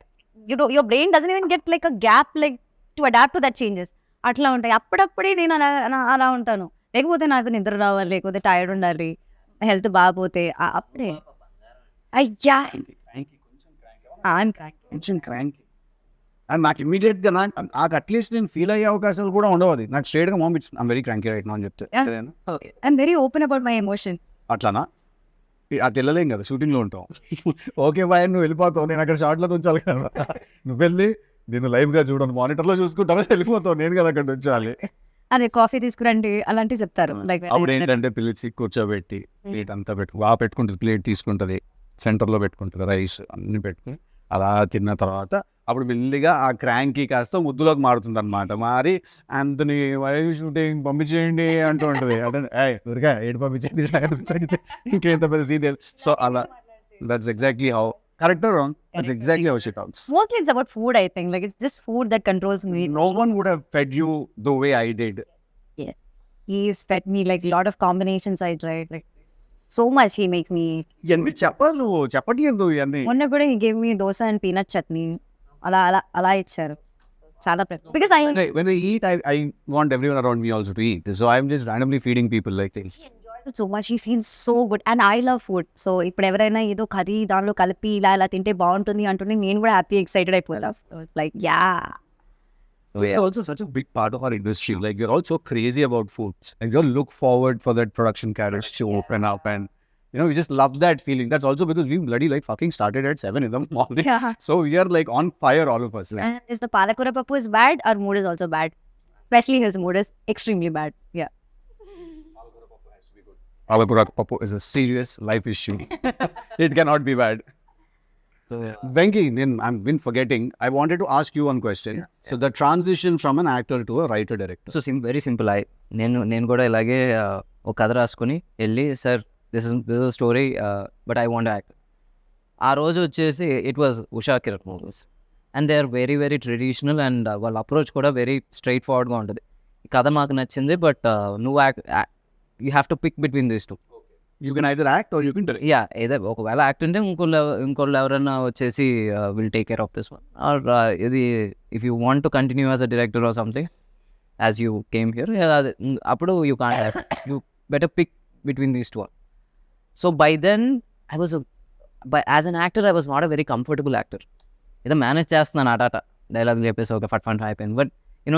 your brain doesn't even get like a gap like to adapt to that changes. అట్లా ఉంటాయి. అప్పుడప్పుడే నేను అలా ఉంటాను. లేకపోతే నాకు నిద్ర రావాలి, లేకపోతే టైర్డ్ ఉండాలి, హెల్త్ బాగపోతే అప్పుడే అయ్యా కొంచెం క్రాంకీ. అండ్ నాకు ఇమీడియట్గా నాకు అట్లీస్ట్ నేను ఫీల్ అయ్యే అవకాశాలు కూడా ఉండవు. నాకు స్ట్రేట్గా mom it's I'm very cranky right now అని చెప్తే I'm very open about my emotion. అట్లానా? అది వెళ్ళలేం కదా, షూటింగ్లో ఉంటాం. ఓకే బాయ్ నువ్వు వెళ్ళిపోతావు, నేను అక్కడ షార్ట్లో ఉంచాలి కదా, నువ్వు వెళ్ళి నేను లైవ్గా చూడను, మానిటర్లో చూసుకుంటావా, వెళ్ళిపోతావు, నేను కదా అక్కడ ఉంచాలి. అదే కాఫీ తీసుకురండి అలాంటివి చెప్తారు. లైక్ అప్పుడు ఏంటంటే పిలిచి కూర్చోబెట్టి ప్లేట్ అంతా బాగా పెట్టుకుంటుంది, ప్లేట్ తీసుకుంటుంది, సెంటర్లో పెట్టుకుంటుంది, రైస్ అన్ని పెట్టుకుని అలా తిన్న తర్వాత అప్పుడు మెల్లిగా ఆ క్రాంకీ కాస్త ముద్దులోకి మారుతుంది అనమాట. మారి అంతని వైవ్ షూటింగ్ పంపించేయండి అంటూ ఉంటుంది. అంటే దొరికా ఏడు పంపించేది ఇంకేంత పెద్ద సీరియల్. సో అలా that's exactly how correct or wrong, that's exactly how she talks. Mostly it's about food, I think. Like, it's just food that controls me. No one would have fed you the way I did. Yeah. He's fed me like a lot of combinations I tried. Like, so much he makes me eat. ఇవన్నీ చెప్పాలి, నువ్వు చెప్పట్లేదు ఇవన్నీ. మొన్న కూడా he gave me dosa and peanut chutney. అలా ఇచ్చారు. చాలా because when I eat, I want everyone around me also to eat. So I'm just randomly feeding people like this. so much, he feels so good and I love food. So ఇప్పుడు ఎవరైనా ఏదో curry దానిలో కలిపి ఇలా తింటే బాగుంటుంది అంటుంటే నేను కూడా హ్యాపీ ఎక్సైటెడ్ అయిపోయాను. Like yeah. So it's also such a big part of our industry. Like we're all so crazy about food. Like we all look forward for that production carriage to open up, and we just love that feeling. That's also because we bloody like fucking started at 7 in the morning. Yeah. So we are like on fire, all of us. Like. And if the palakura pappu is bad, our mood is also bad. Especially his mood is extremely bad. Yeah. Palakura pappu is a serious life issue. It cannot be bad. So Venky, I've been forgetting. I wanted to ask you one question. Yeah. So the transition from an actor to a writer director. So very simple. నేను కూడా ఇలాగే ఒక కథ రాసుకుని వెళ్ళి sir this is story but I want act. ఆ రోజు వచ్చేసి it was Usha Kiran movies and they are very very traditional and వాళ్ళ అప్రోచ్ కూడా వెరీ స్ట్రైట్ ఫార్వర్డ్గా ఉంటుంది. ఈ కథ మాకు నచ్చింది బట్ నువ్వు you have to pick between these two. You can either act or you can direct. Yeah, either ఒకవేళ యాక్ట్ ఉంటే ఇంకోళ్ళు ఎవరైనా వచ్చేసి will take care of this one or ఇది if you want to continue as a director or something as you came here అప్పుడు you can't you better pick between these two. So by then I was but as an actor I was not a very comfortable actor. ఏదో manage చేస్తున్నాను ఆట dialogue చెప్పేసి ఒక ఫట్ అయిపోయింది. But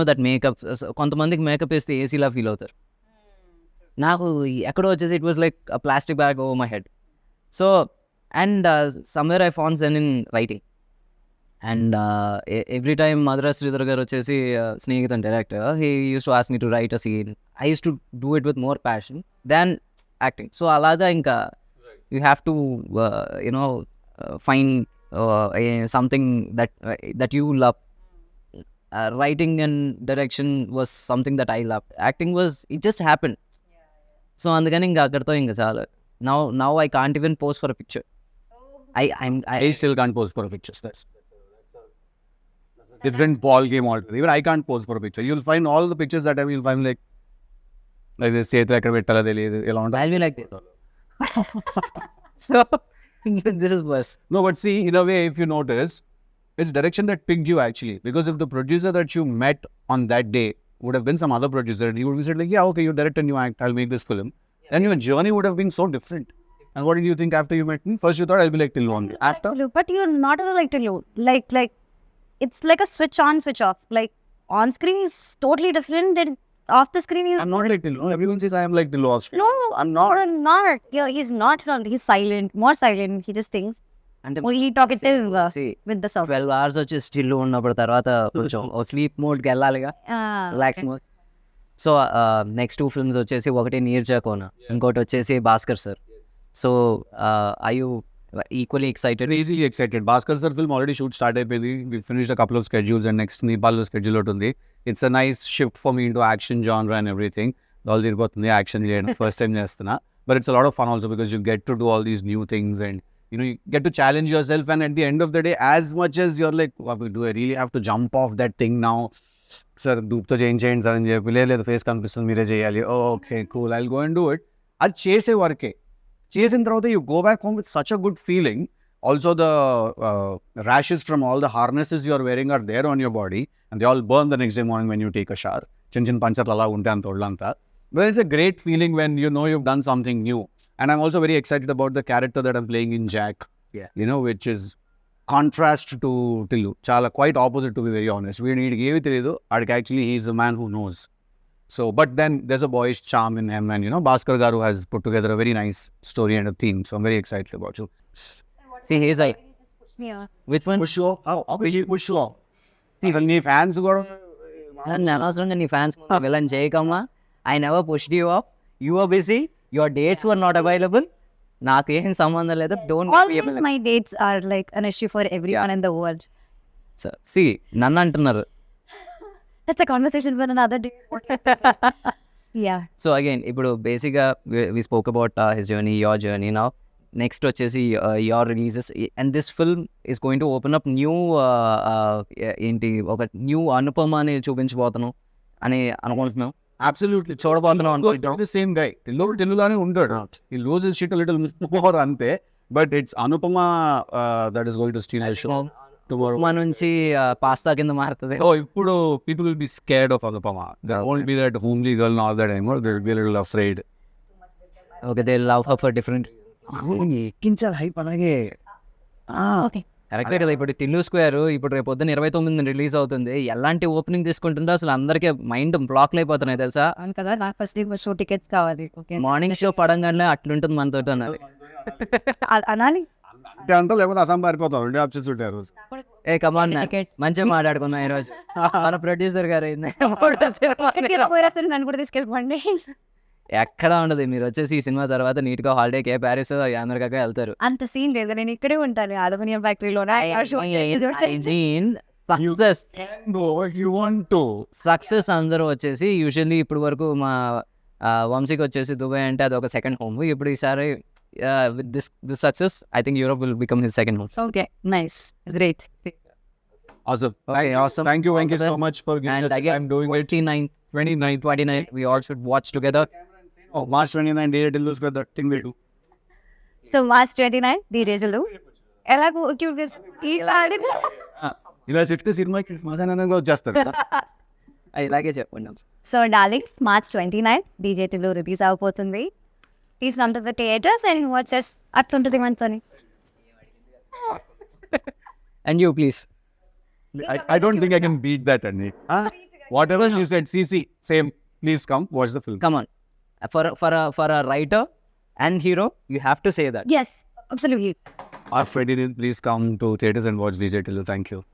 that makeup, కొంతమందికి makeup వేస్తే ఏసీలా ఫీల్ అవుతారు. నాకు ఎక్కడో వచ్చేసి it was like a plastic bag over my head. So and somewhere I found sense in writing. And every time Madras Sridhar గారు వచ్చేసి స్నేహితుడు director, he used to ask me to write a scene. I used to do it with more passion than acting. So అలాగా ఇంకా you have to find something that you love. Writing and direction was something that I loved. Acting was, it just happened. So అందుకని ఇంకా అక్కడితో ఇంకా చాలా. Now I can't even pose for a picture. I still can't pose for a picture. That's a different ball game altogether. Even I can't pose for a picture. You'll find all the pictures that I will find like this చేతులు ఎక్కడ పెట్టాలో తెలియదు, ఎలా ఉంటుంది. I'll be like this. So this is worse. No, but see, in a way, if you notice, it's direction that picked you actually. Because if the producer that you met on that day would have been some other producer, he would have said like, yeah, okay, you direct and you act, I'll make this film. Then your journey would have been so different. And what did you think after you met me? First you thought I'll be like Tillu only. After? But you're not like Tillu. Like it's like a switch on, switch off. Like on screen is totally different than off the screen. I'm not like Tillu. Everyone says I am like Tillu off screen. No, I'm not. Not. Yeah, he's not. He's silent, more silent. He just thinks. అంటే Only talkative with the sound. 12 hours వచ్చి still ఉన్నప్పుడు తర్వాత కొంచెం sleep మోడ్కి వెళ్ళాలిగా, relax mode. So next 2 films వచ్చేసి ఒకటి నీర్జాకోన, ఇంకోటి వచ్చేసి Bhaskar sir. So I you equally excited? Crazily excited. Bhaskar sir film already shoot start అయిపోయింది. We finished a couple of schedules and next Nepal schedule ఒకటి ఉంది. It's a nice shift for me into action genre and everything. All తిరిగిపోతుంది action చేయడం, first time చేస్తున్నా. But it's a lot of fun also because you get to do all these new things and you get to challenge yourself, and at the end of the day, as much as you're like, do I really have to jump off that thing now? Sir, doopto change sir అని చెప్పి, లేదు face కనిపిస్తుంది మీరే చేయాలి. Okay, cool, I'll go and do it. అది చేసే వరకే. చేసిన తర్వాత you go back home with such a good feeling. Also the rashes from all the harnesses you're wearing are there on your body and they all burn the next day morning when you take a shower. Chin పంచర్లు అలా ఉంటాయి అంత ఒళ్ళంతా. But it's a great feeling when you know you've done something new. And I'm also very excited about the character that I'm playing in Jack. Yeah. Which is contrast to Tillu. Chala quite opposite, to be very honest. We need ఏవి తెలియదు. Actually he's a man who knows. So, but then there's a boyish charm in him, and Bhaskar Garu has put together a very nice story and a theme. So I'm very excited about you. See, he's like, which one? Push you off? How will you push you off? See, నీ fans కూడా నన్ను అనవసరంగా నీ fans villain చేయకమ్మా. I never pushed you off. You were busy. Your dates were not available. నాకు ఏం సంబంధం లేదు. Don't be All my dates are like an issue for everyone in the world. So, see, నన్ను అంటున్నారు. That's a conversation for another day. Yeah. So again, ఇప్పుడు బేసిక్గా we spoke about his journey, your journey now. Next వచ్చేసి your releases, and this film is going to open up new ఏంటి ఒక new Anupama అని చూపించబోతున్నాం అని అనుకుంటున్నాం. Absolutely. చూడబోతున్నాం అనుకుంటున్నాం. The same guy. Tilluలానే ఉంటాడు. He loses shit a little more అంతే. But it's Anupama that is going to steal the show tomorrow. మన నుంచి పాస్తా కింద మారుతుంది. Oh, ఇప్పుడు people will be scared of Anupama. There won't be that homely girl and all that anymore. They will be a little afraid. Okay, they love her for different reasons. ఎక్కించాలి hype అలాగే. Okay. కరెక్టే కదా. ఇప్పుడు Tillu square ఇప్పుడు రేపు పొద్దున్న 29 release అవుతుంది. ఎలాంటి ఓపెనింగ్ తీసుకుంటుందో అసలు అందరికీ మైండ్ బ్లాక్లు అయిపోతున్నాయి తెలుసా. అవును కదా, నాకు ఫస్ట్ షో టికెట్స్ కావాలి. మార్నింగ్ షో పడంగానే అట్లుంటుంది మనతో అన్నది. అనాలి అంటే అంతా లేకపోతే అసం పారిపోతాం. 2 ఆప్షన్స్ ఉంటాయి రోజు. ఏ కమాన్, మంచిగా మాట్లాడుకుందాం ఈరోజు. మన ప్రొడ్యూసర్ గారు నన్ను కూడా తీసుకెళ్ళిపోండి. ఎక్కడ ఉండదు. మీరు వచ్చేసి ఈ సినిమా తర్వాత నీట్ గా హాలిడేకి ప్యారిస్ అమెరికాగా వెళ్తారు. అంత సీన్ లేదు, నేను ఇక్కడే ఉంటాను అలుమినియం ఫ్యాక్టరీలోనే. సక్సెస్ అందరూ వచ్చేసి యూజువల్లీ ఇప్పుడు వరకు మా వంశీకి వచ్చేసి దుబాయ్ అంటే అది ఒక సెకండ్ హోమ్. ఇప్పుడు ఈసారి with this success, I think Europe will become his second home. Okay, nice, great. Awesome. Okay, awesome. Thank you so much for giving and us again, time doing it. 29th, we all should watch together. Oh, March 29, day till lose that thing we do. So March 29, the result. ఎలాగో ఇలా చెప్తే సినిమాకి సమాధానంగా వచ్చేస్తారు. ఇలాగే చెప్పండి. So darlings, March 29 DJ Tillu release అవబోతుంది. Please come to the theatres and watches అట్లుంటుంది మనతోని. And you please. I don't think I can beat that, Andy. Whatever you said, CC, same. Please come, watch the film. Come on. For a writer and hero, you have to say that. Yes, absolutely. Our Freddy, please come to theaters and watch DJ Tillu. Thank you.